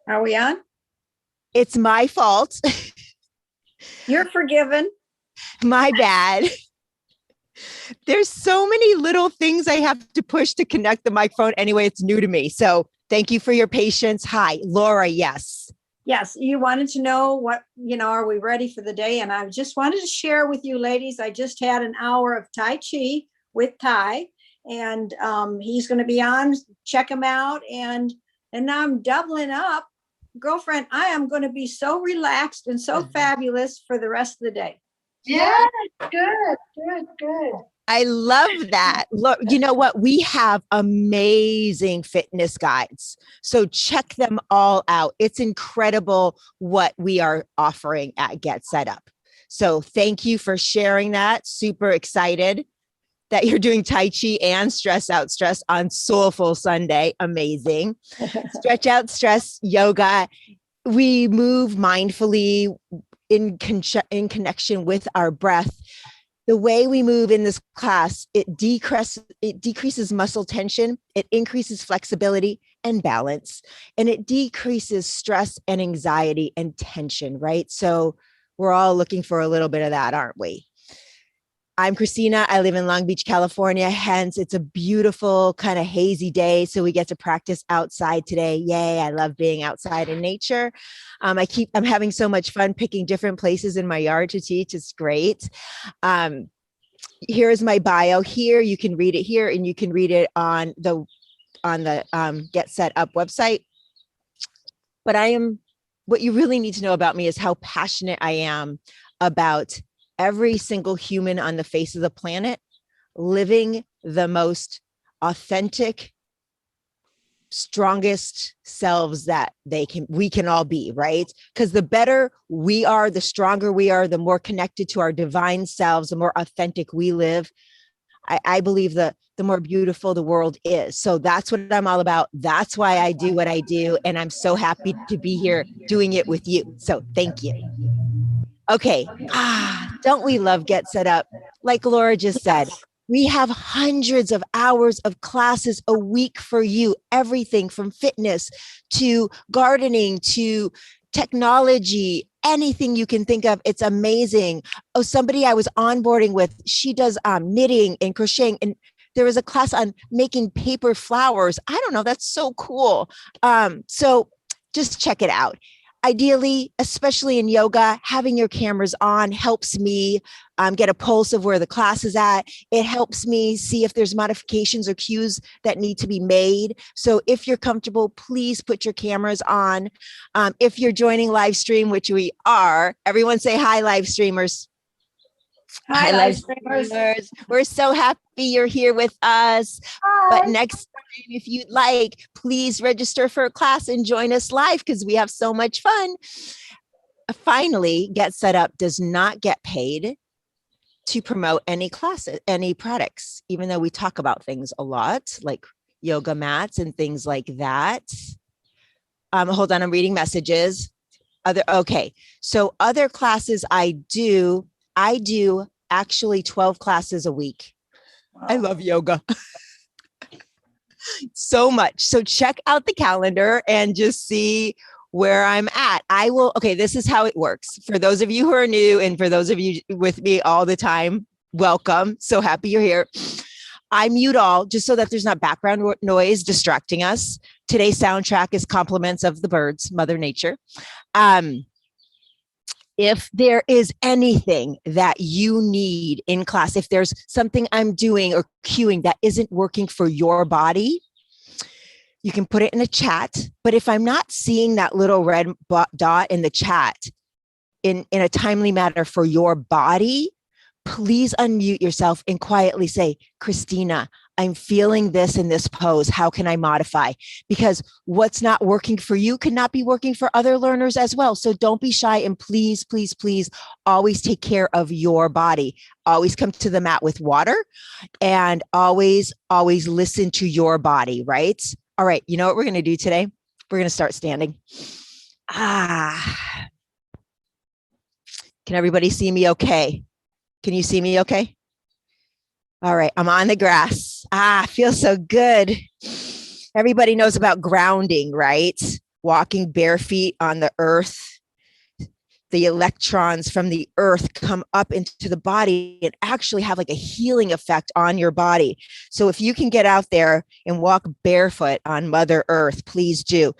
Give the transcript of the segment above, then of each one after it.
Are we on? It's my fault. You're forgiven. My bad. There's so many little things I have to push to connect the microphone. Anyway, it's new to me. So thank you for your patience. Hi, Laura. Yes. Yes, you wanted to know are we ready for the day? And I just wanted to share with you ladies, I just had an hour of Tai Chi with Ty, and he's going to be on, check him out. And now I'm doubling up. Girlfriend, I am going to be so relaxed and so fabulous for the rest of the day. Yeah, good, good, good. I love that. Look, you know what? We have amazing fitness guides. So check them all out. It's incredible what we are offering at Get Set Up. So thank you for sharing that. Super excited that you're doing Tai Chi and Stress Out Stress on Soulful Sunday. Amazing. Stretch Out Stress yoga. We move mindfully in connection with our breath. The way we move in this class, it decreases muscle tension, it increases flexibility and balance, and it decreases stress and anxiety and tension, right? So we're all looking for a little bit of that, aren't we? I'm Christina. I live in Long Beach, California. Hence, it's a beautiful kind of hazy day. So we get to practice outside today. Yay. I love being outside in nature. I'm having so much fun picking different places in my yard to teach. It's great. Here's my bio here. You can read it here and you can read it on the Get Set Up website. But what you really need to know about me is how passionate I am about every single human on the face of the planet living the most authentic, strongest selves that we can all be, right? Because the better we are, the stronger we are, the more connected to our divine selves, the more authentic we live. I believe that the more beautiful the world is. So that's what I'm all about. That's why I do what I do. And I'm so happy to be here doing it with you. So thank you. Okay. Don't we love Get Set Up? Like Laura just said, we have hundreds of hours of classes a week for you. Everything from fitness to gardening to technology, anything you can think of. It's amazing. Oh, somebody I was onboarding with, she does knitting and crocheting, and there was a class on making paper flowers. I don't know. That's so cool. So just check it out. Ideally, especially in yoga, having your cameras on helps me get a pulse of where the class is at. It helps me see if there's modifications or cues that need to be made. So if you're comfortable, please put your cameras on. If you're joining live stream, which we are, everyone say hi, live streamers. Hi, live streamers. We're so happy you're here with us. Hi. But next time, if you'd like, please register for a class and join us live because we have so much fun. Finally, Get Set Up does not get paid to promote any classes, any products, even though we talk about things a lot like yoga mats and things like that. Hold on, I'm reading messages. So other classes I do actually 12 classes a week. Wow. I love yoga so much. So check out the calendar and just see where I'm at. This is how it works. For those of you who are new and for those of you with me all the time, welcome. So happy you're here. I mute all just so that there's not background noise distracting us. Today's soundtrack is compliments of the birds, Mother Nature. If there is anything that you need in class, if there's something I'm doing or cueing that isn't working for your body, you can put it in a chat. But if I'm not seeing that little red dot in the chat in a timely manner for your body, please unmute yourself and quietly say, Christina, I'm feeling this in this pose. How can I modify? Because what's not working for you cannot be working for other learners as well. So don't be shy and please, please, please always take care of your body. Always come to the mat with water and always, always listen to your body, right? All right. You know what we're going to do today? We're going to start standing. Can everybody see me okay? Can you see me okay? All right, I'm on the grass. Feels so good. Everybody knows about grounding, right? walking bare feet on the earth, the electrons from the earth come up into the body and actually have like a healing effect on your body. So if you can get out there and walk barefoot on Mother Earth, please do.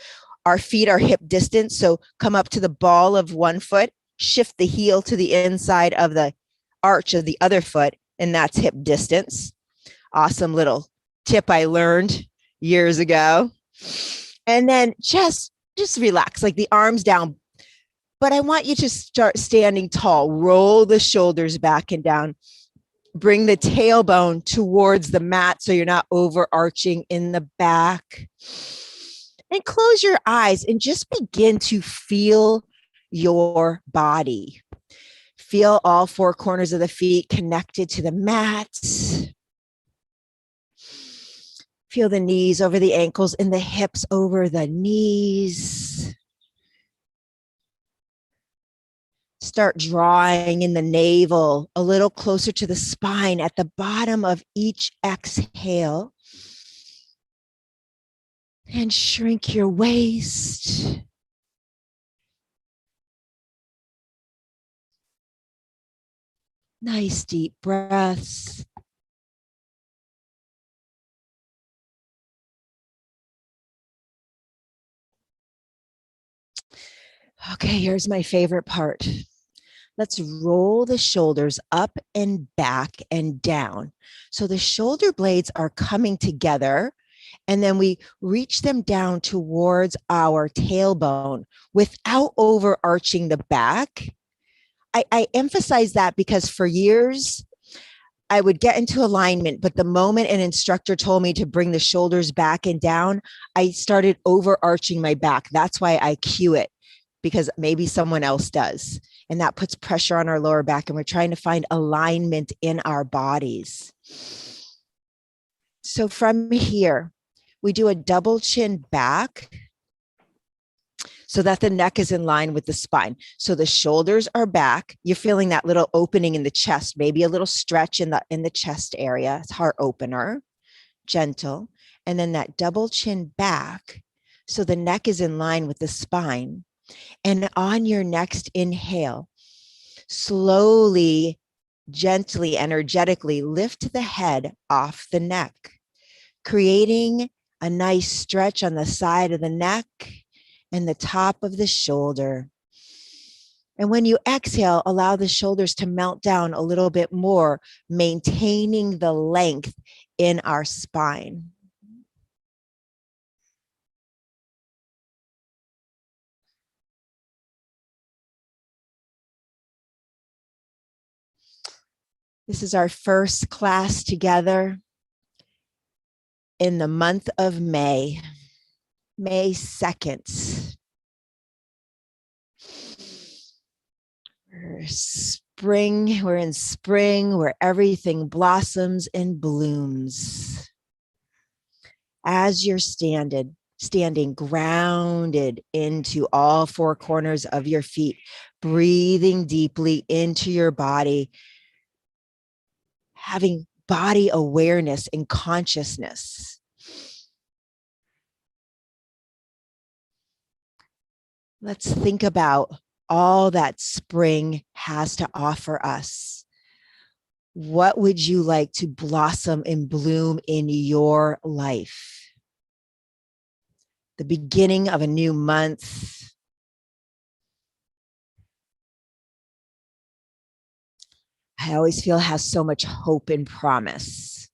Our feet are hip distance. So come up to the ball of one foot, shift the heel to the inside of the arch of the other foot, and that's hip distance. Awesome little tip I learned years ago. And then just relax, like the arms down. But I want you to start standing tall. Roll the shoulders back and down. Bring the tailbone towards the mat so you're not overarching in the back. And close your eyes and just begin to feel your body. Feel all four corners of the feet connected to the mat. Feel the knees over the ankles and the hips over the knees. Start drawing in the navel a little closer to the spine at the bottom of each exhale. And shrink your waist. Nice deep breaths. Okay, here's my favorite part. Let's roll the shoulders up and back and down. So the shoulder blades are coming together, and then we reach them down towards our tailbone without overarching the back. I emphasize that because for years, I would get into alignment, but the moment an instructor told me to bring the shoulders back and down, I started overarching my back. That's why I cue it, because maybe someone else does. And that puts pressure on our lower back, and we're trying to find alignment in our bodies. So from here, we do a double chin back so that the neck is in line with the spine. So the shoulders are back. You're feeling that little opening in the chest, maybe a little stretch in the chest area. It's heart opener, gentle. And then that double chin back. So the neck is in line with the spine. And on your next inhale, slowly, gently, energetically lift the head off the neck, creating a nice stretch on the side of the neck and the top of the shoulder. And when you exhale, allow the shoulders to melt down a little bit more, maintaining the length in our spine. This is our first class together in the month of May, May 2nd. We're in spring where everything blossoms and blooms. As you're standing grounded into all four corners of your feet, breathing deeply into your body, having body awareness and consciousness. Let's think about all that spring has to offer us. What would you like to blossom and bloom in your life? The beginning of a new month. I always feel has so much hope and promise.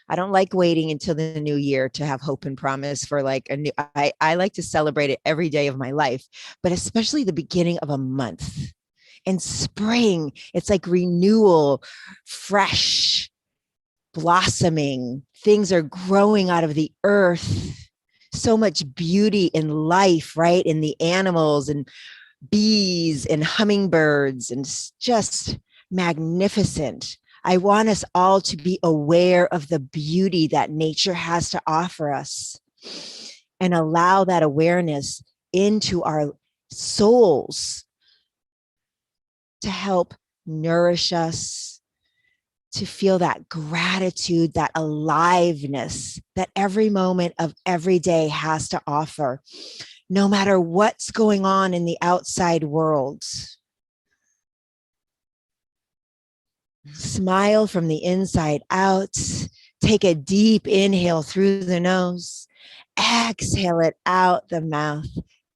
I don't like waiting until the new year to have hope and promise for like a new, I like to celebrate it every day of my life, but especially the beginning of a month. And spring, it's like renewal, fresh, blossoming. Things are growing out of the earth. So much beauty in life, right? In the animals and bees and hummingbirds, and just magnificent. I want us all to be aware of the beauty that nature has to offer us and allow that awareness into our souls to help nourish us, to feel that gratitude, that aliveness that every moment of every day has to offer. no matter what's going on in the outside world. Smile from the inside out. Take a deep inhale through the nose. Exhale it out the mouth.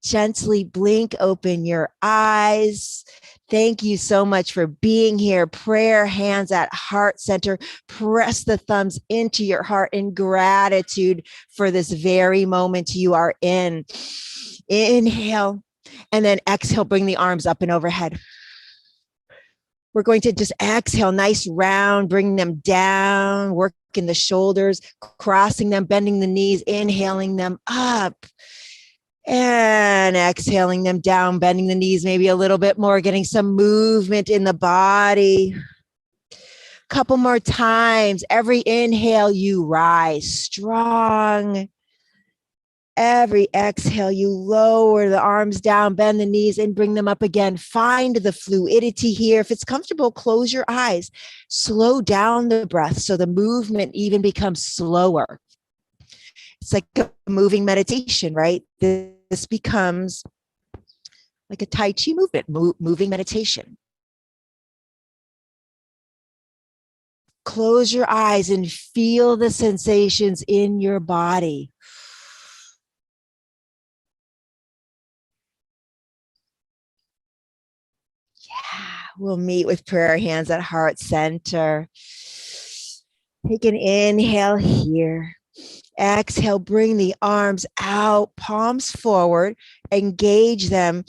Gently blink open your eyes. Thank you so much for being here. Prayer hands at heart center. Press the thumbs into your heart in gratitude for this very moment you are in. Inhale, and then exhale, bring the arms up and overhead. We're going to just exhale, nice round, bring them down, working the shoulders, crossing them, bending the knees, inhaling them up. And exhaling them down, bending the knees maybe a little bit more, getting some movement in the body. Couple more times. Every inhale, you rise strong. Every exhale, you lower the arms down, bend the knees, and bring them up again. Find the fluidity here. If it's comfortable, close your eyes. Slow down the breath so the movement even becomes slower. It's like a moving meditation, right? This becomes like a Tai Chi movement, moving meditation. Close your eyes and feel the sensations in your body. Yeah, we'll meet with prayer hands at heart center. Take an inhale here. Exhale, bring the arms out, palms forward, engage them,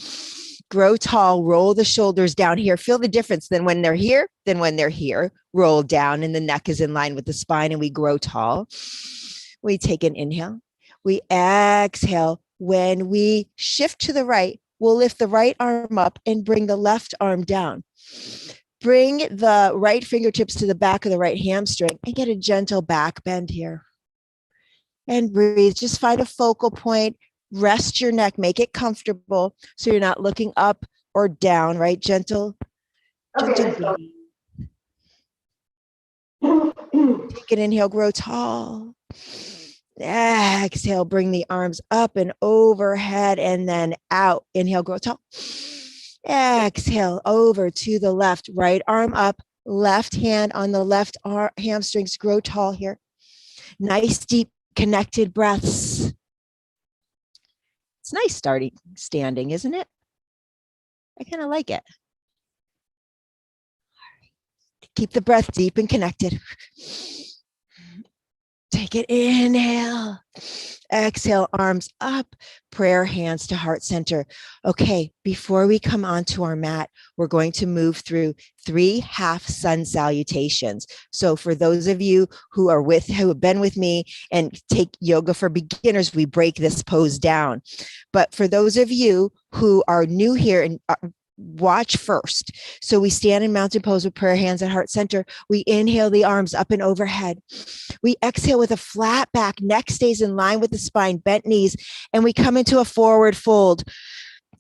grow tall, roll the shoulders down here. Feel the difference than when they're here, than when they're here. Roll down and the neck is in line with the spine and we grow tall. We take an inhale. We exhale. When we shift to the right, we'll lift the right arm up and bring the left arm down. Bring the right fingertips to the back of the right hamstring and get a gentle back bend here. And breathe. Just find a focal point. Rest your neck. Make it comfortable so you're not looking up or down, right? Gentle. Okay. Gentle. Take an inhale, grow tall. Exhale, bring the arms up and overhead and then out. Inhale, grow tall. Exhale, over to the left. Right arm up, left hand on the left hamstrings. Grow tall here. Nice, deep, connected breaths. It's nice standing, isn't it? I kind of like it. Keep the breath deep and connected. Take it, inhale. Exhale, arms up, prayer hands to heart center. Okay, before we come onto our mat, we're going to move through 3 half sun salutations. So for those of you who have been with me and take yoga for beginners, we break this pose down. But for those of you who are new here and watch first. So we stand in mountain pose with prayer hands at heart center. We inhale the arms up and overhead. We exhale with a flat back, neck stays in line with the spine, bent knees, and we come into a forward fold.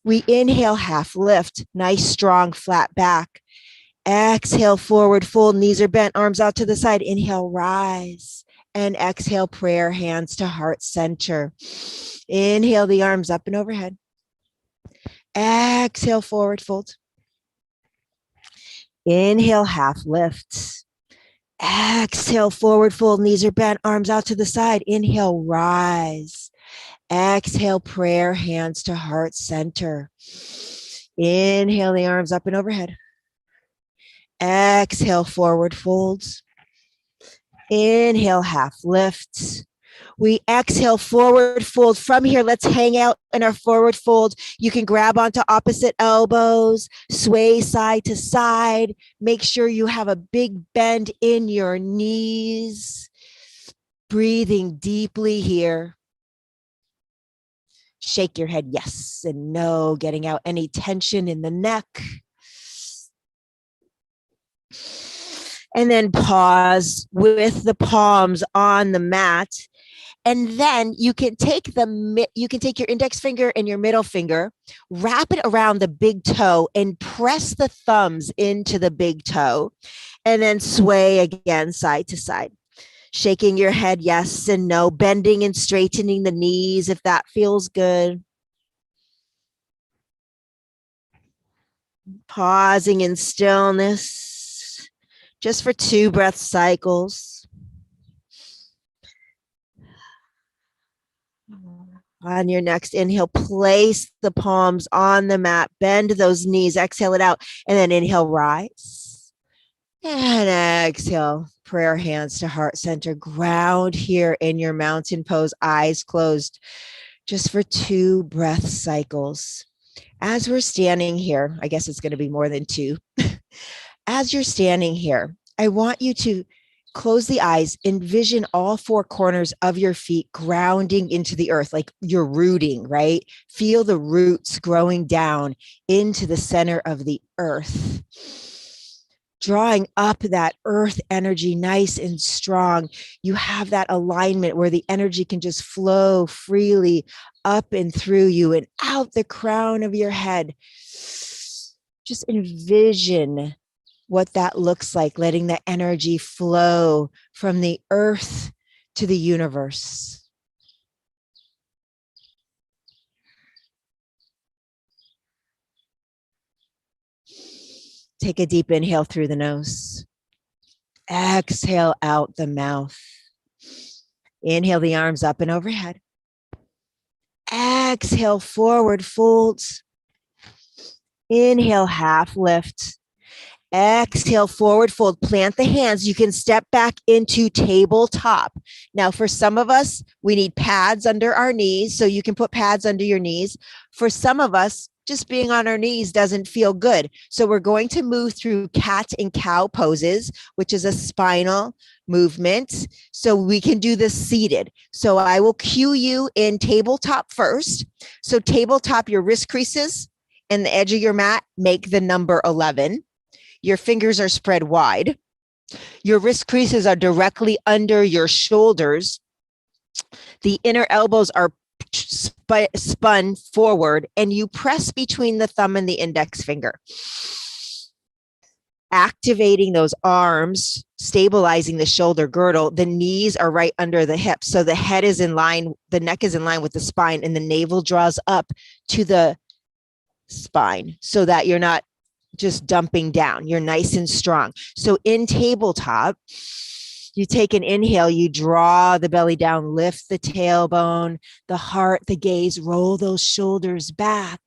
We inhale, half lift, nice, strong, flat back. Exhale, forward fold, knees are bent, arms out to the side. Inhale, rise. And exhale, prayer hands to heart center. Inhale the arms up and overhead. Exhale, forward fold. Inhale, half lift. Exhale, forward fold, knees are bent, arms out to the side. Inhale, rise. Exhale, prayer hands to heart center. Inhale the arms up and overhead. Exhale, forward folds. Inhale, half lifts. We exhale, forward fold. From here, let's hang out in our forward fold. You can grab onto opposite elbows, sway side to side. Make sure you have a big bend in your knees. Breathing deeply here. Shake your head yes and no, getting out any tension in the neck. And then pause with the palms on the mat. And then you can take your index finger and your middle finger, wrap it around the big toe and press the thumbs into the big toe, and then sway again side to side. Shaking your head yes and no, bending and straightening the knees if that feels good. Pausing in stillness, just for 2 breath cycles. On your next inhale, place the palms on the mat, bend those knees, exhale it out, and then inhale, rise. And exhale, prayer hands to heart center. Ground here in your mountain pose, eyes closed, just for 2 breath cycles. As we're standing here, I guess it's going to be more than 2. As you're standing here, I want you to close the eyes, envision all 4 corners of your feet grounding into the earth, like you're rooting, right? Feel the roots growing down into the center of the earth, drawing up that earth energy nice and strong. You have that alignment where the energy can just flow freely up and through you and out the crown of your head. Just envision what that looks like, letting the energy flow from the earth to the universe. Take a deep inhale through the nose. Exhale out the mouth. Inhale the arms up and overhead. Exhale, forward folds. Inhale, half lift. Exhale, forward fold, plant the hands. You can step back into tabletop. Now, for some of us, we need pads under our knees, so you can put pads under your knees. For some of us, just being on our knees doesn't feel good. So we're going to move through cat and cow poses, which is a spinal movement. So we can do this seated. So I will cue you in tabletop first. So tabletop, your wrist creases and the edge of your mat make the number 11. Your fingers are spread wide. Your wrist creases are directly under your shoulders. The inner elbows are spun forward, and you press between the thumb and the index finger. Activating those arms, stabilizing the shoulder girdle. The knees are right under the hips. So the head is in line, the neck is in line with the spine, and the navel draws up to the spine so that you're not just dumping down. You're nice and strong. So in tabletop, you take an inhale, you draw the belly down, lift the tailbone, the heart, the gaze, roll those shoulders back.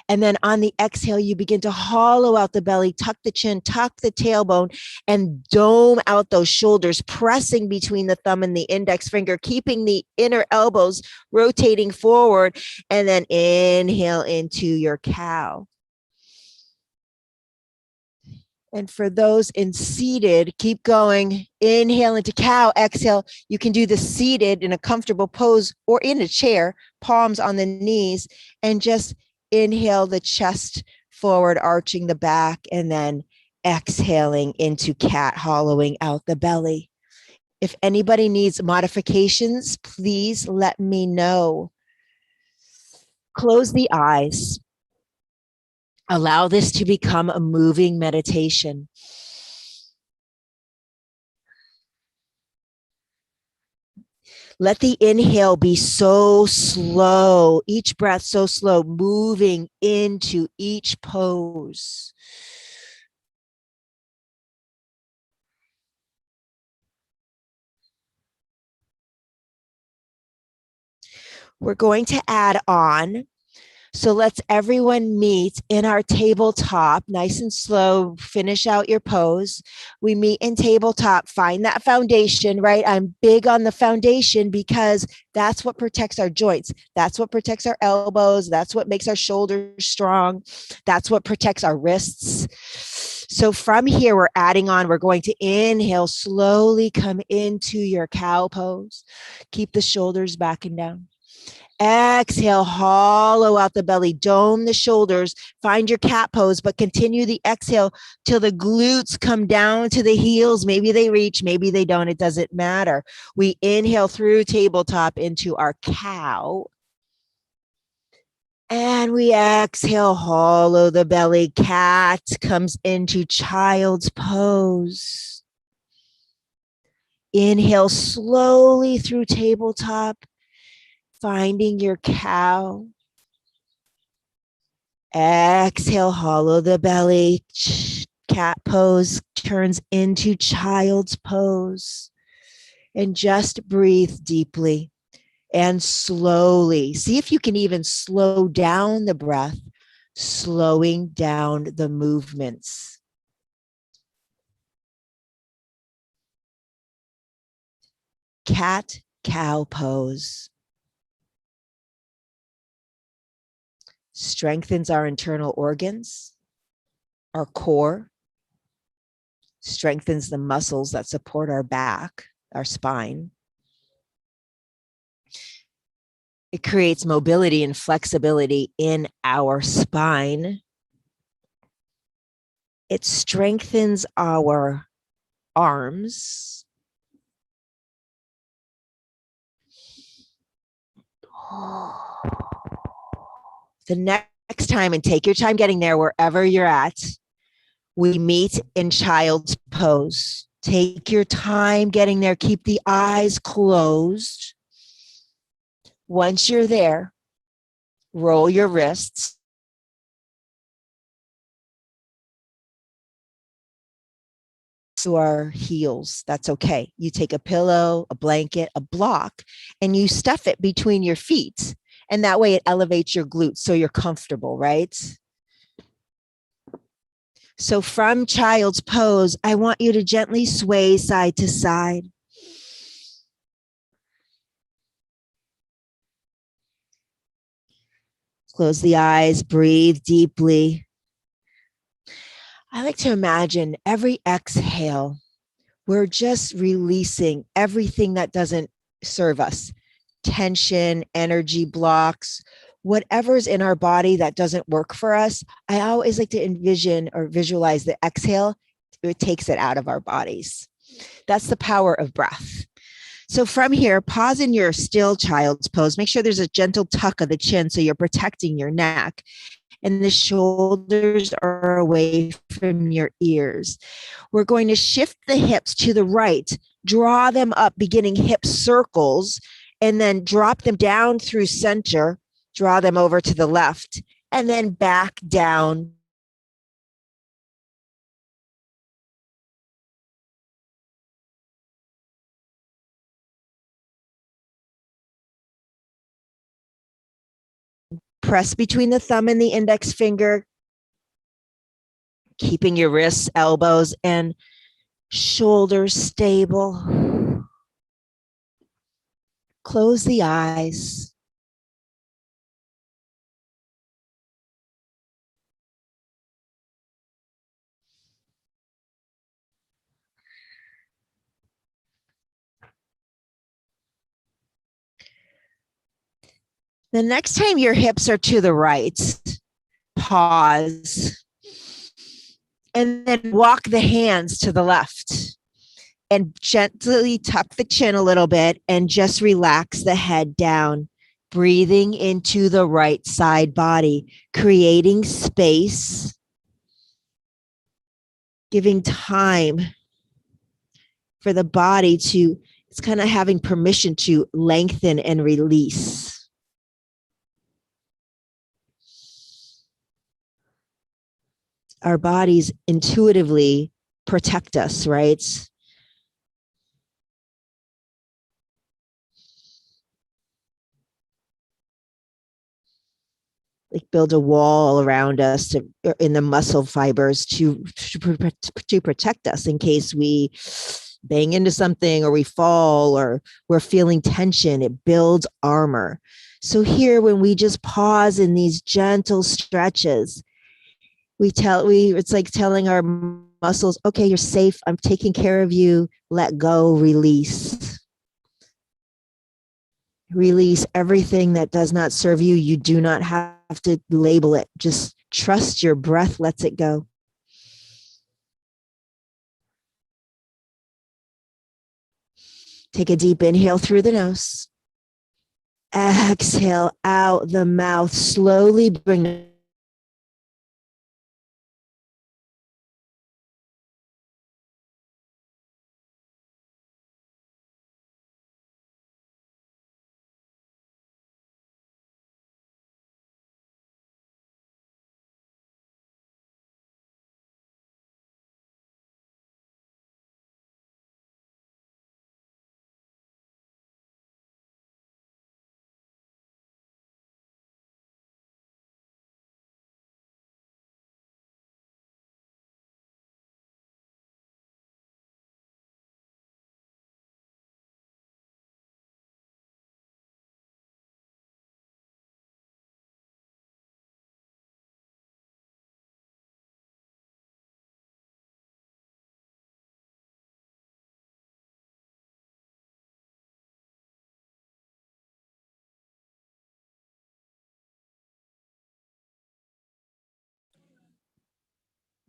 And then on the exhale, you begin to hollow out the belly, tuck the chin, tuck the tailbone, and dome out those shoulders, pressing between the thumb and the index finger, keeping the inner elbows rotating forward. And then inhale into your cow. And for those in seated, keep going. Inhale into cow, exhale. You can do the seated in a comfortable pose or in a chair, palms on the knees, and just inhale the chest forward, arching the back, and then exhaling into cat, hollowing out the belly. If anybody needs modifications, please let me know. Close the eyes. Allow this to become a moving meditation. Let the inhale be so slow, each breath so slow, moving into each pose. We're going to add on. So let's everyone meet in our tabletop, nice and slow, finish out your pose. We meet in tabletop, find that foundation, right? I'm big on the foundation because that's what protects our joints. That's what protects our elbows. That's what makes our shoulders strong. That's what protects our wrists. So from here, we're adding on, we're going to inhale, slowly come into your cow pose. Keep the shoulders back and down. Exhale, hollow out the belly, dome the shoulders, find your cat pose, but continue the exhale till the glutes come down to the heels. Maybe they reach, maybe they don't, it doesn't matter. We inhale through tabletop into our cow. And we exhale, hollow the belly, cat comes into child's pose. Inhale slowly through tabletop. Finding your cow. Exhale, hollow the belly. Cat pose turns into child's pose. And just breathe deeply and slowly. See if you can even slow down the breath, slowing down the movements. Cat cow pose strengthens our internal organs, our core, strengthens the muscles that support our back, our spine. It creates mobility and flexibility in our spine. It strengthens our arms. The next time, and take your time getting there wherever you're at, we meet in child's pose. Take your time getting there. Keep the eyes closed. Once you're there, roll your wrists. To our heels. That's okay. You take a pillow, a blanket, a block, and you stuff it between your feet. And that way it elevates your glutes so you're comfortable, right? So from child's pose, I want you to gently sway side to side. Close the eyes, breathe deeply. I like to imagine every exhale, we're just releasing everything that doesn't serve us. Tension, energy blocks, whatever's in our body that doesn't work for us. I always like to envision or visualize the exhale. It takes it out of our bodies. That's the power of breath. So from here, pause in your still child's pose. Make sure there's a gentle tuck of the chin so you're protecting your neck and the shoulders are away from your ears. We're going to shift the hips to the right, draw them up, beginning hip circles, and then drop them down through center, draw them over to the left, and then back down. Press between the thumb and the index finger, keeping your wrists, elbows, and shoulders stable. Close the eyes. The next time your hips are to the right, pause, and then walk the hands to the left and gently tuck the chin a little bit and just relax the head down, breathing into the right side body, creating space, giving time for the body to, it's kind of having permission to lengthen and release. Our bodies intuitively protect us, right? Like build a wall around us to, in the muscle fibers to protect us in case we bang into something or we fall or we're feeling tension. It builds armor. So here, when we just pause in these gentle stretches, it's like telling our muscles, okay, you're safe. I'm taking care of you. Let go, release. Release everything that does not serve you. You do not have to label it. Just trust your breath lets it go. Take a deep inhale through the nose. Exhale out the mouth. Slowly bring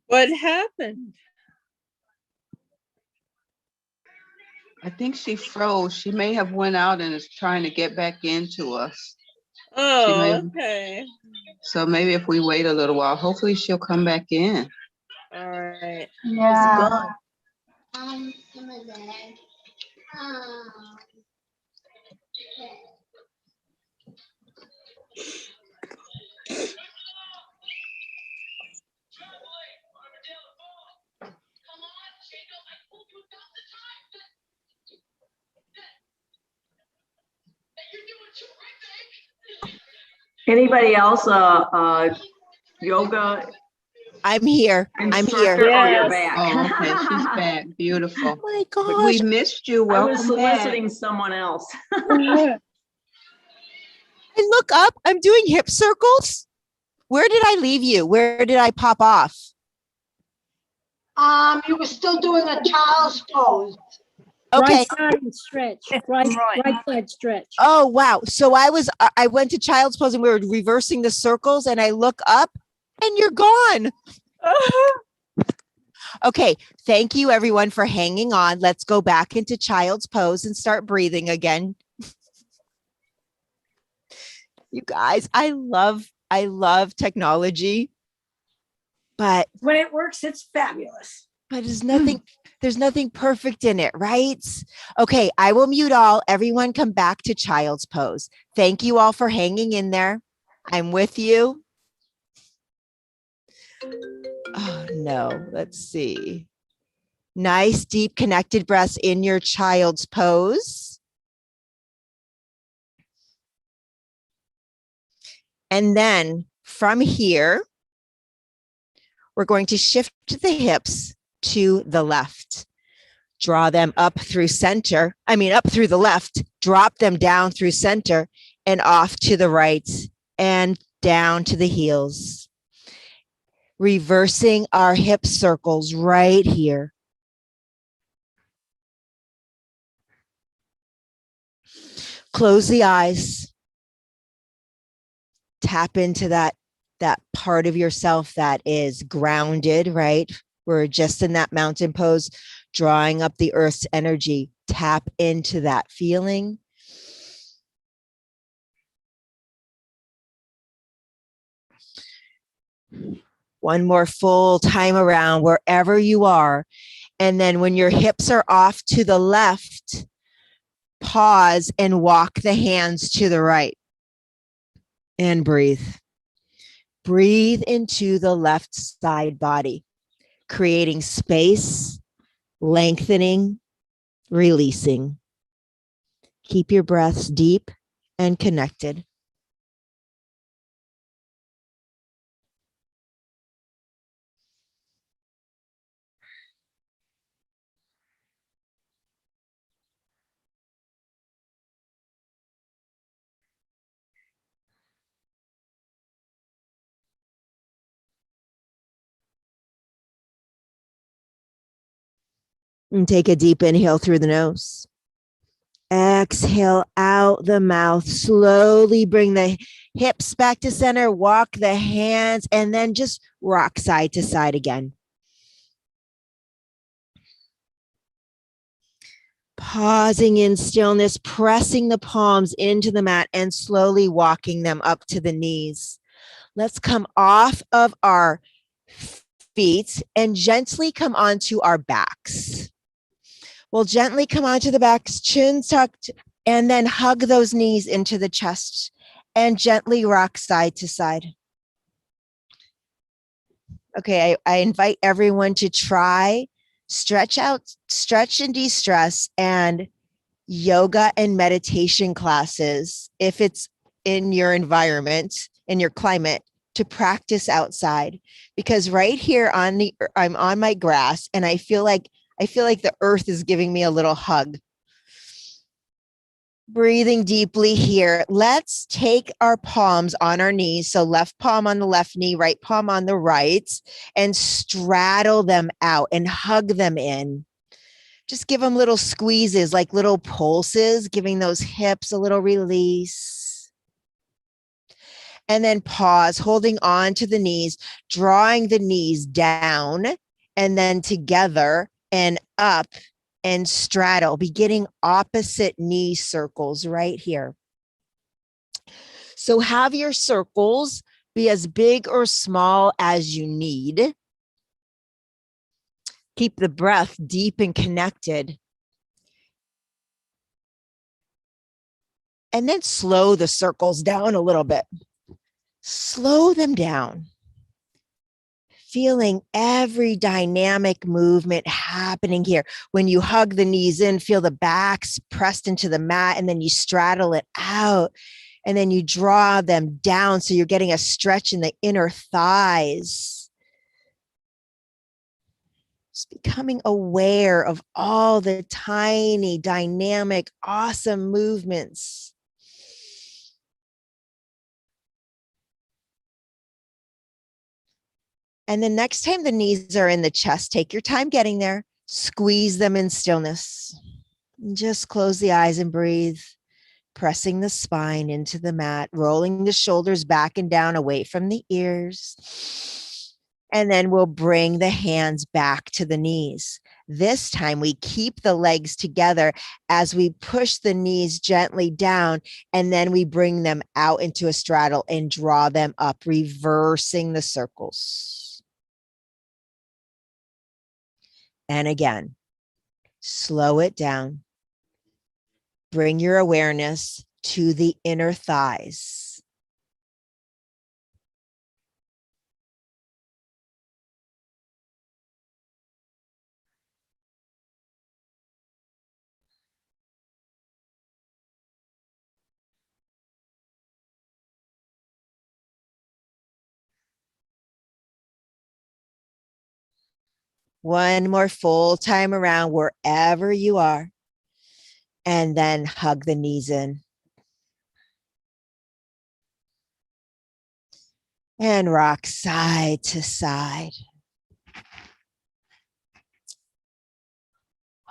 What happened? I think she froze. She may have went out and is trying to get back into us. Oh, okay. So maybe if we wait a little while, hopefully she'll come back in. All right. Yeah. Anybody else, yoga I'm here. I'm instructor? here. Oh, you're Yes. back. Oh, okay, she's back. Beautiful. Oh my But we gosh. missed you. I was Welcome back. soliciting someone else. I look up. I'm doing hip circles. Where did I leave you? Where did I pop off? You were still doing a child's pose. Okay. Right side stretch, right side stretch. Oh, wow. So I went to child's pose and we were reversing the circles and I look up and you're gone. Okay. Thank you everyone for hanging on. Let's go back into child's pose and start breathing again. You guys, I love technology, but When it works, it's fabulous. there's nothing perfect in it, right? Okay, I will mute all. Everyone come back to child's pose. Thank you all for hanging in there. I'm with you. Oh no, let's see. Nice, deep, connected breaths in your child's pose. And then from here, we're going to shift the hips to the left. Draw them up through up through the left, drop them down through center and off to the right and down to the heels. Reversing our hip circles right here. Close the eyes. Tap into that part of yourself that is grounded, right? We're just in that mountain pose, drawing up the earth's energy. Tap into that feeling. One more full time around wherever you are. And then when your hips are off to the left, pause and walk the hands to the right. And breathe. Breathe into the left side body, creating space, lengthening, releasing. Keep your breaths deep and connected. And take a deep inhale through the nose. Exhale out the mouth. Slowly bring the hips back to center. Walk the hands and then just rock side to side again. Pausing in stillness, pressing the palms into the mat and slowly walking them up to the knees. Let's come off of our feet and gently come onto our backs. We'll gently come onto the backs, chin tucked, and then hug those knees into the chest and gently rock side to side. Okay, I invite everyone to try stretch and de-stress and yoga and meditation classes, if it's in your environment, in your climate, to practice outside. Because right here I'm on my grass and I feel like the earth is giving me a little hug. Breathing deeply here. Let's take our palms on our knees. So left palm on the left knee, right palm on the right, and straddle them out and hug them in. Just give them little squeezes, like little pulses, giving those hips a little release. And then pause, holding on to the knees, drawing the knees down and then together and up and straddle, beginning opposite knee circles right here. So have your circles be as big or small as you need. Keep the breath deep and connected. And then slow the circles down a little bit. Slow them down. Feeling every dynamic movement happening here. When you hug the knees in, feel the backs pressed into the mat, and then you straddle it out, and then you draw them down so you're getting a stretch in the inner thighs. Just becoming aware of all the tiny, dynamic, awesome movements. And the next time the knees are in the chest, take your time getting there. Squeeze them in stillness. And just close the eyes and breathe, pressing the spine into the mat, rolling the shoulders back and down away from the ears. And then we'll bring the hands back to the knees. This time we keep the legs together as we push the knees gently down, and then we bring them out into a straddle and draw them up, reversing the circles. And again, slow it down. Bring your awareness to the inner thighs. One more full time around wherever you are. And then hug the knees in. And rock side to side.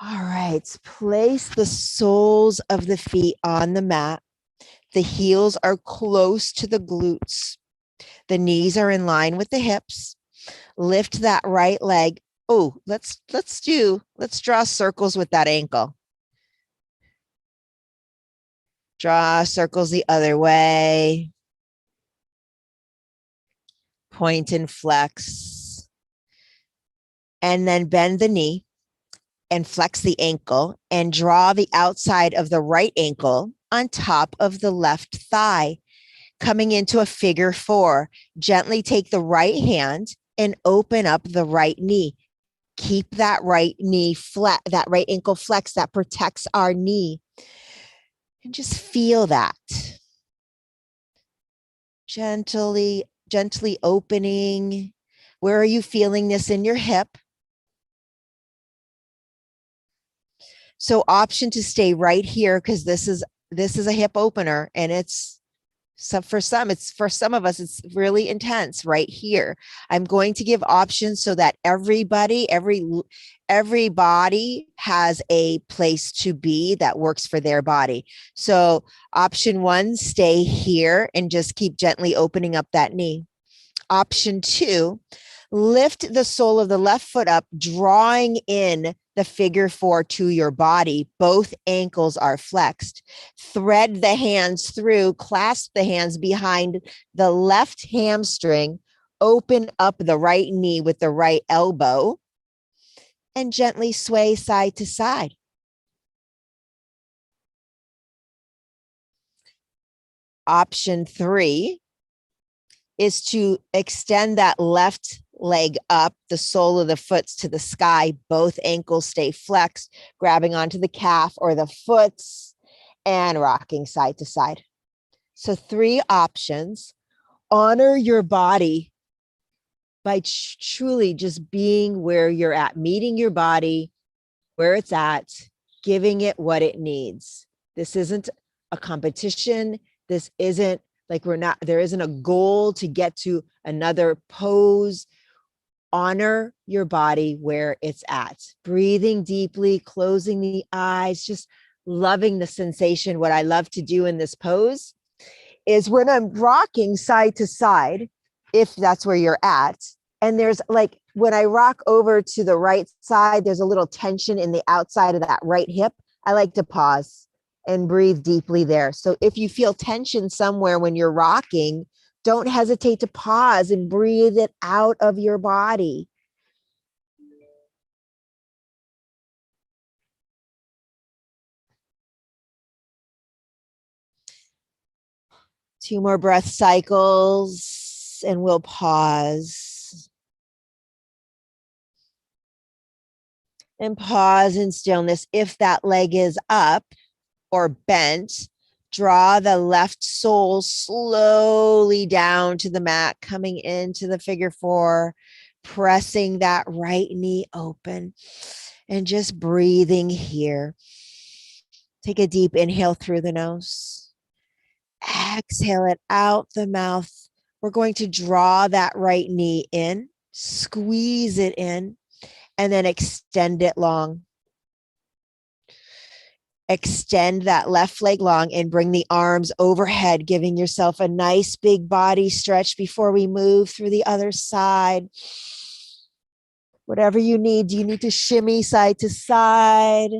All right, place the soles of the feet on the mat. The heels are close to the glutes. The knees are in line with the hips. Lift that right leg. Oh, let's draw circles with that ankle. Draw circles the other way. Point and flex. And then bend the knee and flex the ankle and draw the outside of the right ankle on top of the left thigh, coming into a figure 4. Gently take the right hand and open up the right knee. Keep that right knee flat, that right ankle flex that protects our knee. And just feel that. Gently opening. Where are you feeling this in your hip? So option to stay right here, because this is a hip opener, and for some of us, it's really intense right here. I'm going to give options so that every body has a place to be that works for their body. So option 1, stay here and just keep gently opening up that knee. Option 2, lift the sole of the left foot up, drawing in the figure 4 to your body. Both ankles are flexed. Thread the hands through, clasp the hands behind the left hamstring, open up the right knee with the right elbow, and gently sway side to side. Option 3 is to extend that left leg up, the sole of the foot to the sky. Both ankles stay flexed, grabbing onto the calf or the foots and rocking side to side. So 3 options. Honor your body by truly just being where you're at, meeting your body where it's at, giving it what it needs. This isn't a competition. This isn't like there isn't a goal to get to another pose. Honor your body where it's at. Breathing deeply, closing the eyes, just loving the sensation. What I love to do in this pose is when I'm rocking side to side, if that's where you're at, and there's like, when I rock over to the right side, there's a little tension in the outside of that right hip. I like to pause and breathe deeply there. So if you feel tension somewhere when you're rocking, don't hesitate to pause and breathe it out of your body. Two more breath cycles and we'll pause. And pause in stillness. If that leg is up or bent, draw the left sole slowly down to the mat, coming into the figure four, pressing that right knee open and just breathing here. Take a deep inhale through the nose. Exhale it out the mouth. We're going to draw that right knee in, squeeze it in, and then extend it long. Extend that left leg long and bring the arms overhead, giving yourself a nice big body stretch before we move through the other side. Whatever you need. Do you need to shimmy side to side?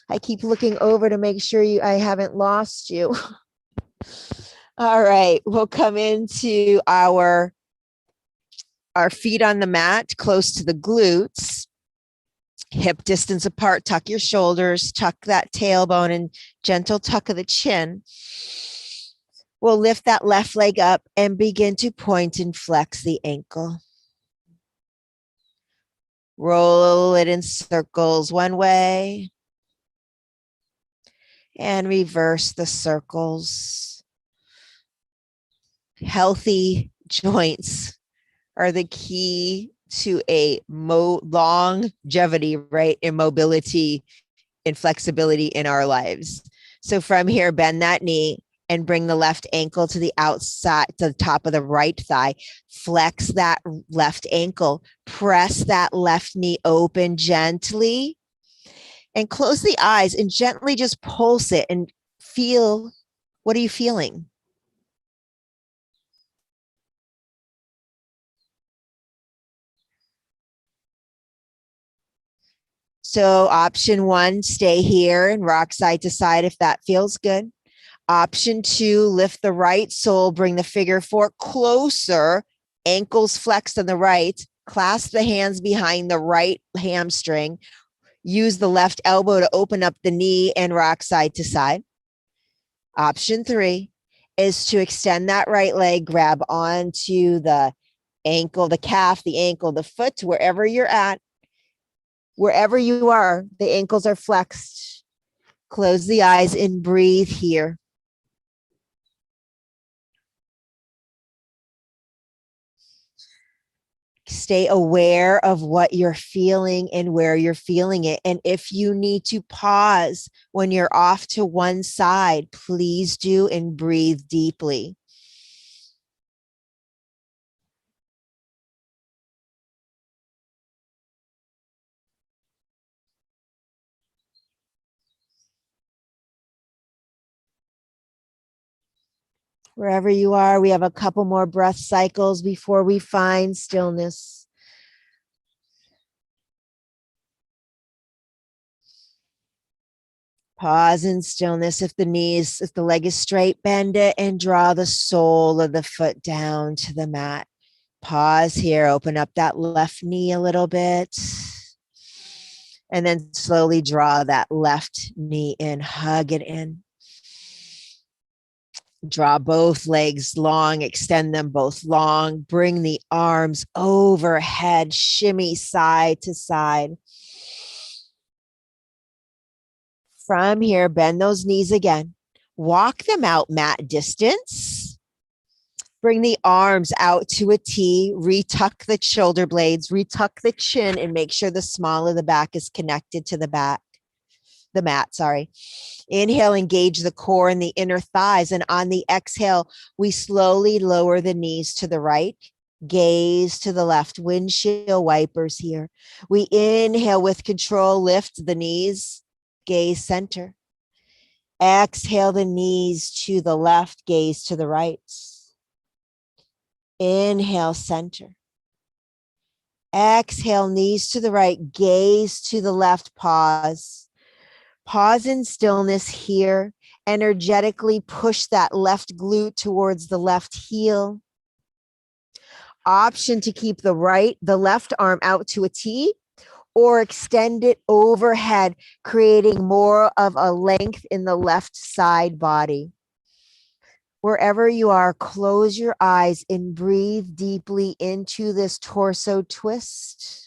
I keep looking over to make sure I haven't lost you. All right, we'll come into our feet on the mat, close to the glutes. Hip distance apart, tuck your shoulders, tuck that tailbone, and gentle tuck of the chin. We'll lift that left leg up and begin to point and flex the ankle. Roll it in circles one way and reverse the circles. Healthy joints are the key to a longevity, right? In mobility and flexibility in our lives. So from here, bend that knee and bring the left ankle to the outside, to the top of the right thigh. Flex that left ankle. Press that left knee open gently and close the eyes and gently just pulse it and feel, what are you feeling? So option one, stay here and rock side to side if that feels good. Option two, lift the right sole, bring the figure four closer, ankles flexed on the right, clasp the hands behind the right hamstring, use the left elbow to open up the knee and rock side to side. Option three is to extend that right leg, grab onto the ankle, the calf, the ankle, the foot, wherever you're at. Wherever you are, the ankles are flexed. Close the eyes and breathe here. Stay aware of what you're feeling and where you're feeling it. And if you need to pause when you're off to one side, please do and breathe deeply. Wherever you are, we have a couple more breath cycles before we find stillness. Pause in stillness. If the leg is straight, bend it and draw the sole of the foot down to the mat. Pause here, open up that left knee a little bit. And then slowly draw that left knee in, hug it in. Draw both legs long, extend them both long, bring the arms overhead, shimmy side to side. From here, bend those knees again. Walk them out mat distance. Bring the arms out to a T, retuck the shoulder blades, retuck the chin, and make sure the small of the back is connected to the mat. Inhale, engage the core and the inner thighs. And on the exhale, we slowly lower the knees to the right, gaze to the left, windshield wipers here. We inhale with control, lift the knees, gaze center. Exhale the knees to the left, gaze to the right. Inhale, center. Exhale, knees to the right, gaze to the left, pause. Pause in stillness here. Energetically push that left glute towards the left heel. Option to keep the left arm out to a T, or extend it overhead, creating more of a length in the left side body. Wherever you are, close your eyes and breathe deeply into this torso twist.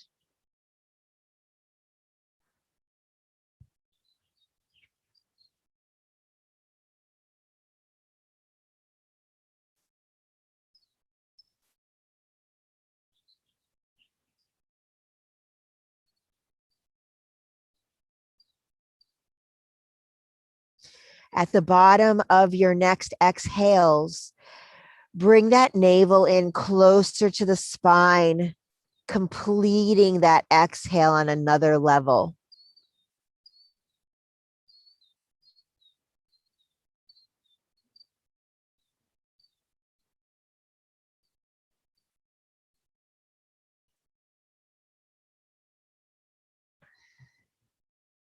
At the bottom of your next exhales, bring that navel in closer to the spine, completing that exhale on another level.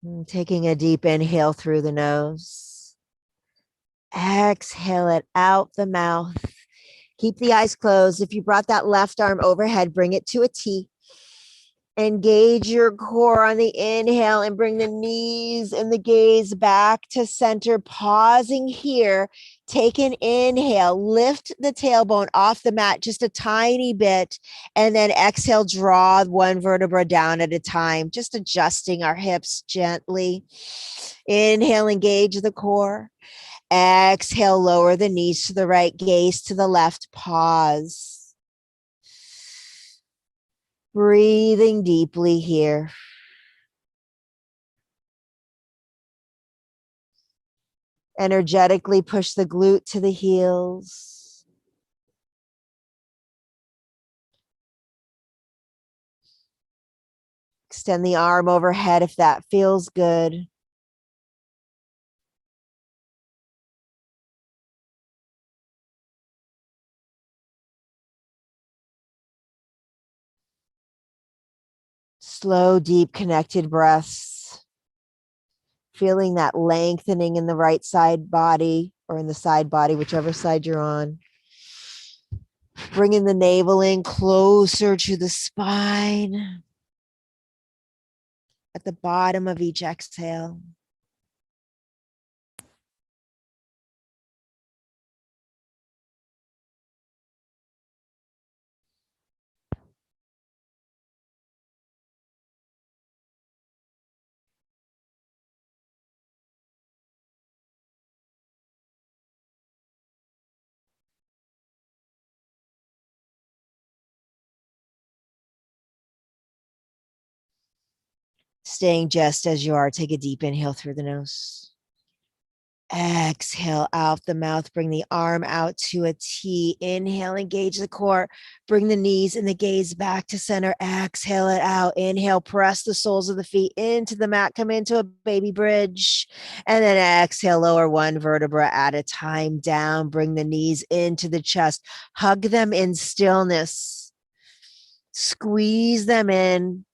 And taking a deep inhale through the nose. Exhale it out the mouth. Keep the eyes closed. If you brought that left arm overhead, bring it to a T. Engage your core on the inhale and bring the knees and the gaze back to center. Pausing here. Take an inhale. Lift the tailbone off the mat just a tiny bit. And then exhale, draw one vertebra down at a time, just adjusting our hips gently. Inhale, engage the core. Exhale, lower the knees to the right, gaze to the left, pause. Breathing deeply here. Energetically push the glute to the heels. Extend the arm overhead if that feels good. Slow, deep, connected breaths. Feeling that lengthening in the right side body or in the side body, whichever side you're on. Bringing the navel in closer to the spine. At the bottom of each exhale. Staying just as you are, take a deep inhale through the nose. Exhale out the mouth, bring the arm out to a T. Inhale, engage the core, bring the knees and the gaze back to center. Exhale it out. Inhale, press the soles of the feet into the mat, come into a baby bridge. And then exhale, lower one vertebra at a time down, bring the knees into the chest, hug them in stillness, squeeze them in.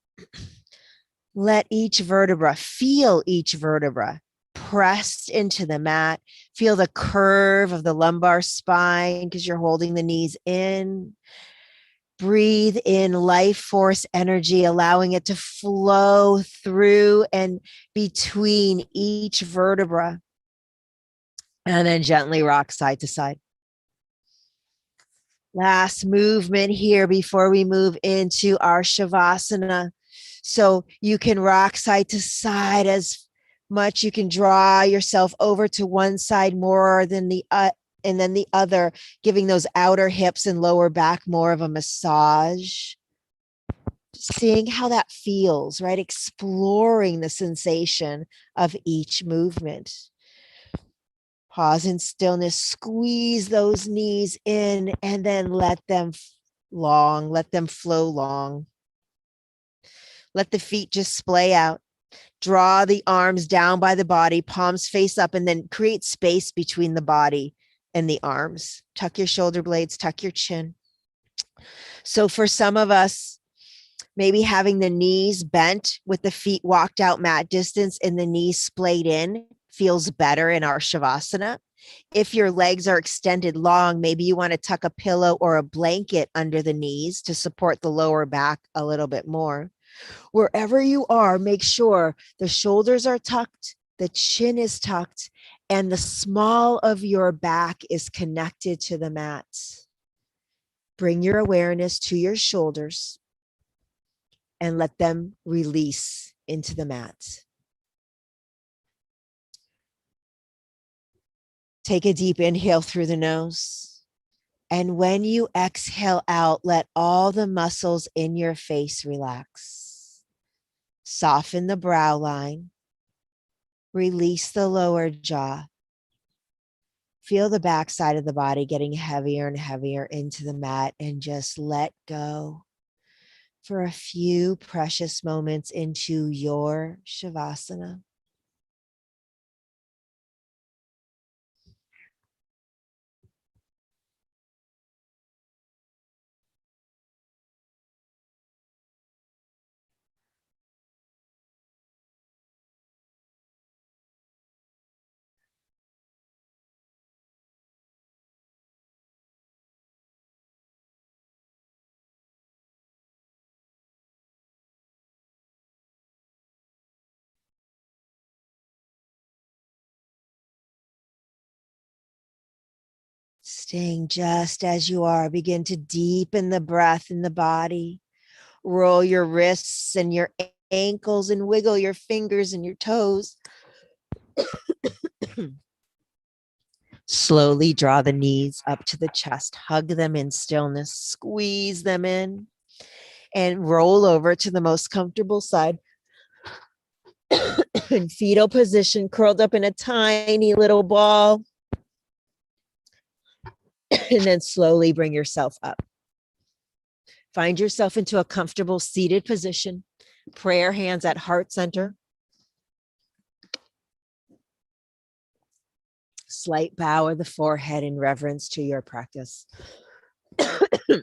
Let feel each vertebra pressed into the mat. Feel the curve of the lumbar spine because you're holding the knees in. Breathe in life force energy, allowing it to flow through and between each vertebra. And then gently rock side to side. Last movement here before we move into our Shavasana. So you can rock side to side as much. You can draw yourself over to one side more than and then the other, giving those outer hips and lower back more of a massage. Just seeing how that feels, right? Exploring the sensation of each movement. Pause in stillness, squeeze those knees in, and then let them flow long. Let the feet just splay out. Draw the arms down by the body, palms face up, and then create space between the body and the arms. Tuck your shoulder blades, tuck your chin. So for some of us, maybe having the knees bent with the feet walked out mat distance and the knees splayed in feels better in our Shavasana. If your legs are extended long, maybe you want to tuck a pillow or a blanket under the knees to support the lower back a little bit more. Wherever you are, make sure the shoulders are tucked, the chin is tucked, and the small of your back is connected to the mat. Bring your awareness to your shoulders and let them release into the mat. Take a deep inhale through the nose. And when you exhale out, let all the muscles in your face relax. Soften the brow line. Release the lower jaw. Feel the back side of the body getting heavier and heavier into the mat, and just let go for a few precious moments into your Shavasana. Staying just as you are, begin to deepen the breath in the body. Roll your wrists and your ankles and wiggle your fingers and your toes. Slowly draw the knees up to the chest. Hug them in stillness. Squeeze them in. And roll over to the most comfortable side. In fetal position, curled up in a tiny little ball. And then slowly bring yourself up. Find yourself into a comfortable seated position. Prayer hands at heart center. Slight bow of the forehead in reverence to your practice. I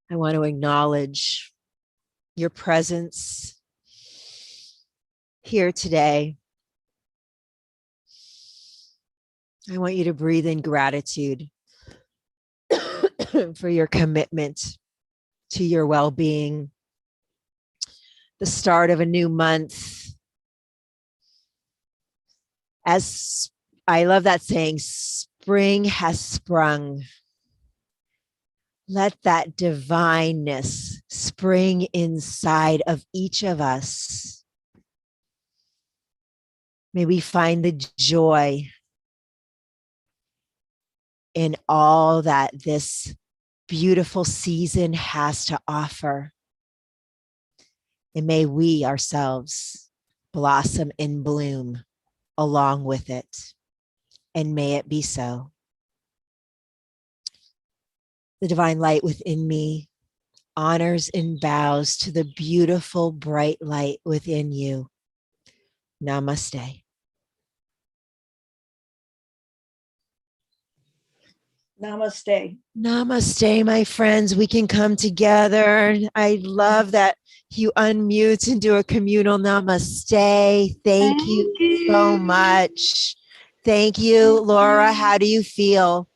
want to acknowledge your presence here today. I want you to breathe in gratitude for your commitment to your well-being, the start of a new month. As I love that saying, spring has sprung. Let that divineness spring inside of each of us. May we find the joy in all that this beautiful season has to offer. And may we ourselves blossom and bloom along with it. And may it be so. The divine light within me honors and bows to the beautiful bright light within you. Namaste. Namaste. Namaste, my friends. We can come together. I love that you unmute and do a communal namaste. Thank you so much. Thank you, Laura. How do you feel?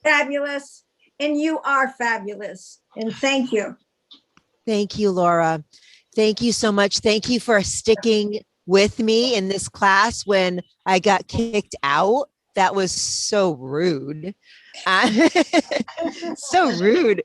Fabulous. And you are fabulous. And thank you. Thank you, Laura. Thank you so much. Thank you for sticking with me in this class when I got kicked out. That was so rude. So rude.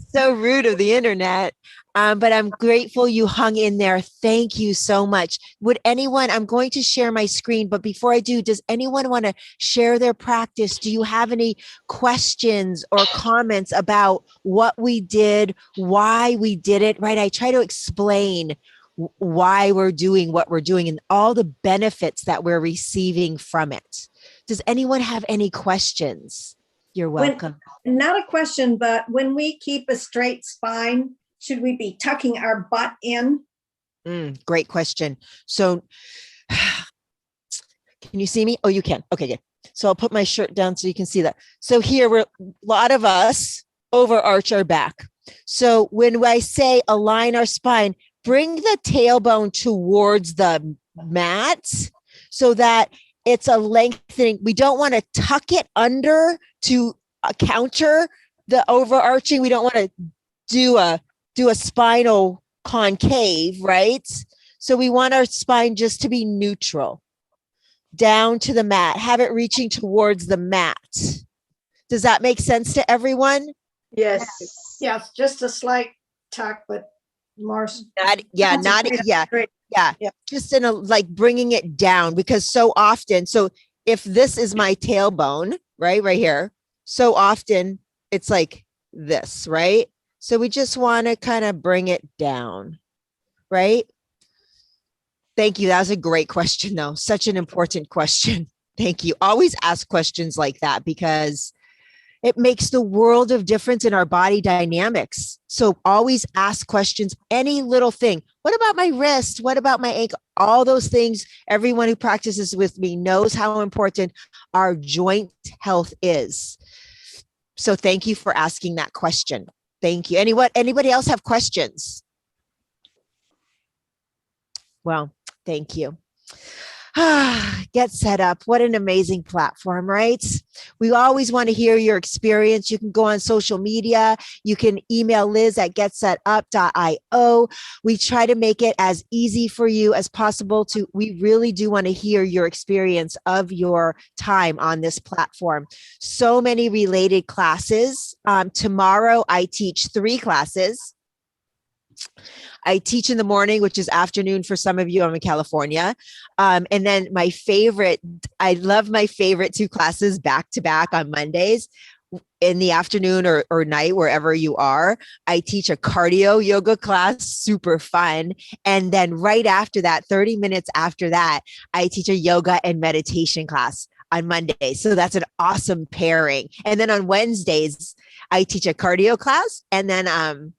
So rude of the internet. But I'm grateful you hung in there. Thank you so much. Would anyone, I'm going to share my screen, but before I do, does anyone want to share their practice? Do you have any questions or comments about what we did, why we did it, right? I try to explain why we're doing what we're doing and all the benefits that we're receiving from it. Does anyone have any questions? You're welcome. Not a question, but when we keep a straight spine, should we be tucking our butt in? Great question. So can you see me? Oh, you can. Okay, good. So I'll put my shirt down so you can see that. So here, a lot of us overarch our back. So when I say align our spine, bring the tailbone towards the mat so that it's a lengthening. We don't want to tuck it under to counter the overarching. We don't want to do a spinal concave, right? So we want our spine just to be neutral down to the mat, have it reaching towards the mat. Does that make sense to everyone? Yes. Yes, just a slight tuck, but more. Yeah. Yeah. Just in a, like bringing it down, because so often, so if this is my tailbone, right here, so often it's like this, right? So we just want to kind of bring it down, right? Thank you. That was a great question, though. Such an important question. Thank you. Always ask questions like that because it makes the world of difference in our body dynamics. So always ask questions, any little thing. What about my wrist? What about my ankle? All those things, everyone who practices with me knows how important our joint health is. So thank you for asking that question. Thank you. Anybody else have questions? Well, thank you. Get set up. What an amazing platform, right? We always want to hear your experience. You can go on social media. You can email Liz at getsetup.io. We try to make it as easy for you as possible to, we really do want to hear your experience of your time on this platform. So many related classes. Tomorrow I teach 3 classes. I teach in the morning, which is afternoon for some of you. I'm in California. And then I love my favorite 2 classes back to back on Mondays in the afternoon or night, wherever you are. I teach a cardio yoga class, super fun. And then right after that, 30 minutes after that, I teach a yoga and meditation class on Monday. So that's an awesome pairing. And then on Wednesdays, I teach a cardio class and then,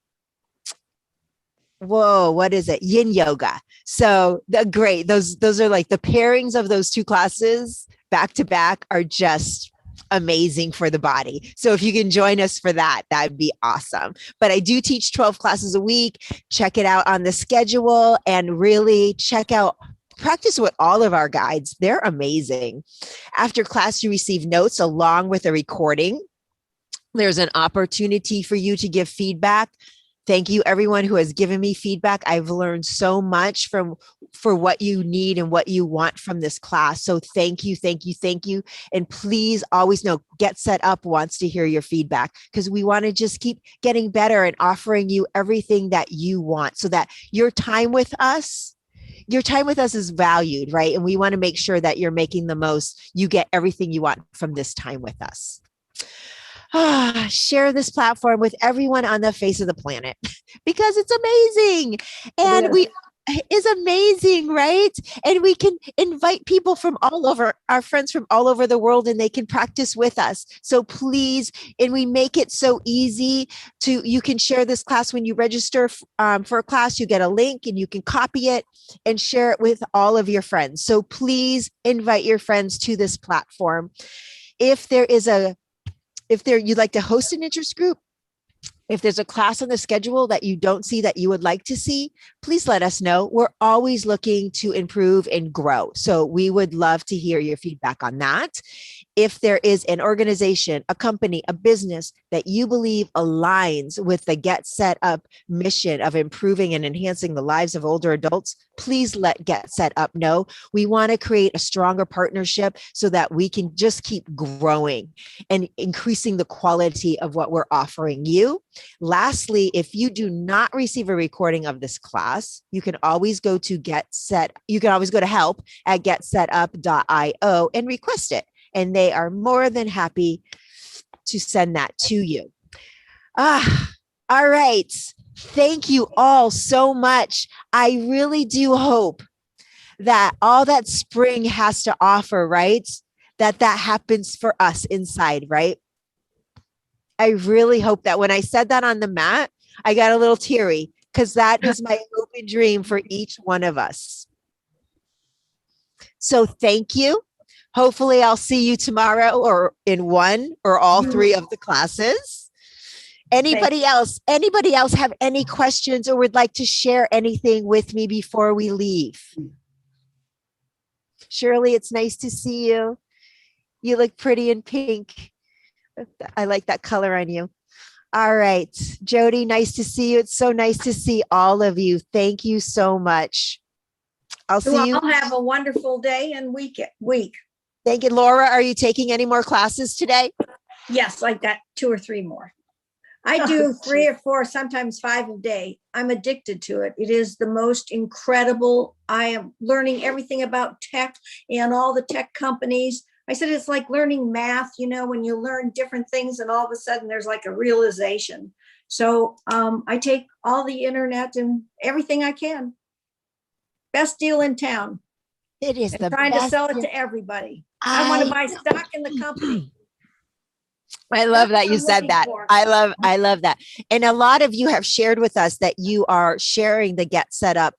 what is it? Yin yoga. So great. Those are like the pairings of those 2 classes back to back are just amazing for the body. So if you can join us for that, that'd be awesome. But I do teach 12 classes a week. Check it out on the schedule and really practice with all of our guides. They're amazing. After class, you receive notes along with a recording. There's an opportunity for you to give feedback. Thank you, everyone who has given me feedback. I've learned so much for what you need and what you want from this class. So thank you. And please always know, Get Set Up wants to hear your feedback because we want to just keep getting better and offering you everything that you want so that your time with us is valued, right? And we want to make sure that you're making the most, you get everything you want from this time with us. Share this platform with everyone on the face of the planet because it's amazing. And is amazing, right? And we can invite people from all over, our friends from all over the world, and they can practice with us. So please, and we make it so easy you can share this class when you register for a class, you get a link and you can copy it and share it with all of your friends. So please invite your friends to this platform. If you'd like to host an interest group, if there's a class on the schedule that you don't see that you would like to see, please let us know. We're always looking to improve and grow. So we would love to hear your feedback on that. If there is an organization, a company, a business that you believe aligns with the Get Set Up mission of improving and enhancing the lives of older adults, please let Get Set Up know. We want to create a stronger partnership so that we can just keep growing and increasing the quality of what we're offering you. Lastly, if you do not receive a recording of this class, you can always go to help at getsetup.io and request it. And they are more than happy to send that to you. All right. Thank you all so much. I really do hope that all that spring has to offer, right? That happens for us inside, right? I really hope that when I said that on the mat, I got a little teary because that is my hope and dream for each one of us. So thank you. Hopefully I'll see you tomorrow or in one or all three of the classes. Anybody else have any questions or would like to share anything with me before we leave? Shirley, it's nice to see you. You look pretty in pink. I like that color on you. All right. Jody, nice to see you. It's so nice to see all of you. Thank you so much. I'll see you. I'll have a wonderful day and week. Thank you. Laura, are you taking any more classes today? Yes, I got 2 or 3 more. I do 3 or 4, sometimes 5 a day. I'm addicted to it. It is the most incredible. I am learning everything about tech and all the tech companies. I said, it's like learning math, when you learn different things and all of a sudden there's like a realization. So I take all the internet and everything I can. Best deal in town. It is the trying best to sell it to everybody. I want to buy stock in the company. I love that you said that. I love that. And a lot of you have shared with us that you are sharing the Get Set Up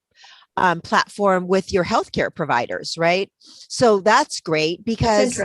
platform with your healthcare providers, right? So that's great because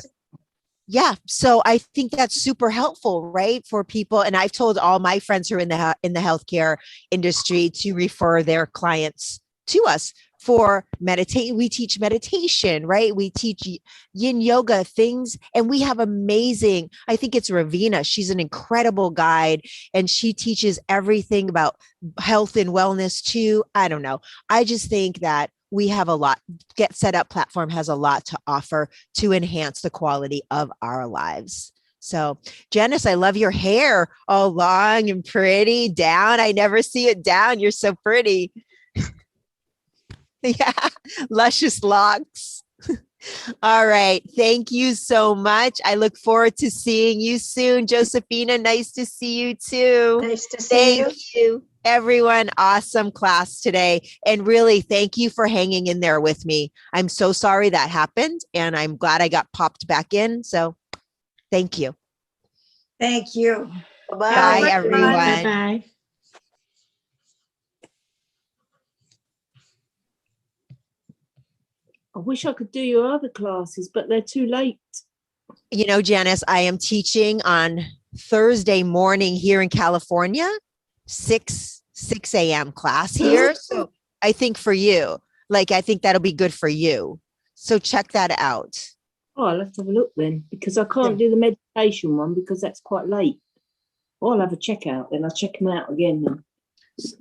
so I think that's super helpful, right? For people. And I've told all my friends who are in the healthcare industry to refer their clients to us for meditate. We teach meditation, right? We teach yin yoga things, and we have amazing, I think it's Ravina. She's an incredible guide and she teaches everything about health and wellness too. I don't know. I just think that we have a lot. Get Set Up platform has a lot to offer to enhance the quality of our lives. So Janice, I love your hair, all long and pretty down. I never see it down. You're so pretty. Yeah, luscious locks. All right. Thank you so much. I look forward to seeing you soon. Josephina, nice to see you too. Nice to see you. Thank you, everyone. Awesome class today. And really, thank you for hanging in there with me. I'm so sorry that happened, and I'm glad I got popped back in. So thank you. Thank you. Bye, everyone. Bye-bye. I wish I could do your other classes, but they're too late. You know, Janice, I am teaching on Thursday morning here in California, 6 a.m. class here. So I think for you, I think that'll be good for you. So check that out. Oh, I'll have to have a look then, because I can't do the meditation one because that's quite late. Oh, I'll have a check out, then I'll check them out again then.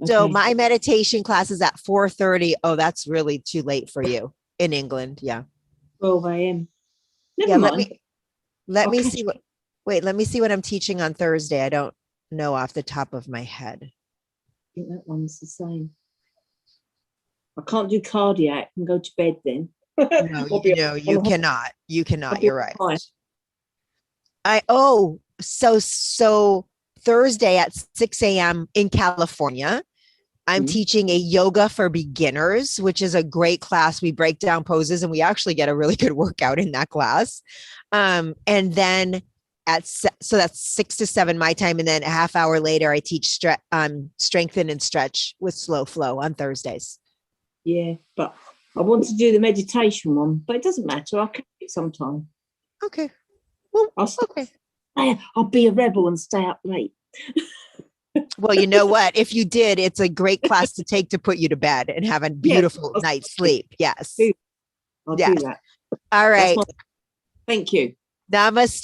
So Okay. my meditation class is at 4:30. Oh, that's really too late for you in England. Yeah. 12 a.m. Never Yeah. mind. Let me Okay. see let me see what I'm teaching on Thursday. I don't know off the top of my head. I think that one's the same. I can't do cardiac and go to bed then. No, you cannot. You cannot. You're right. So Thursday at 6 a.m. in California, I'm teaching a yoga for beginners, which is a great class. We break down poses and we actually get a really good workout in that class. And then so that's 6 to 7 my time. And then a half hour later, I teach strengthen and stretch with slow flow on Thursdays. Yeah, but I want to do the meditation one, but it doesn't matter. I'll catch it sometime. Okay. Well, okay. I'll be a rebel and stay up late. Well, you know what? If you did, it's a great class to take to put you to bed and have a beautiful night's sleep. Yes. I'll do that. All right. Thank you. Namaste.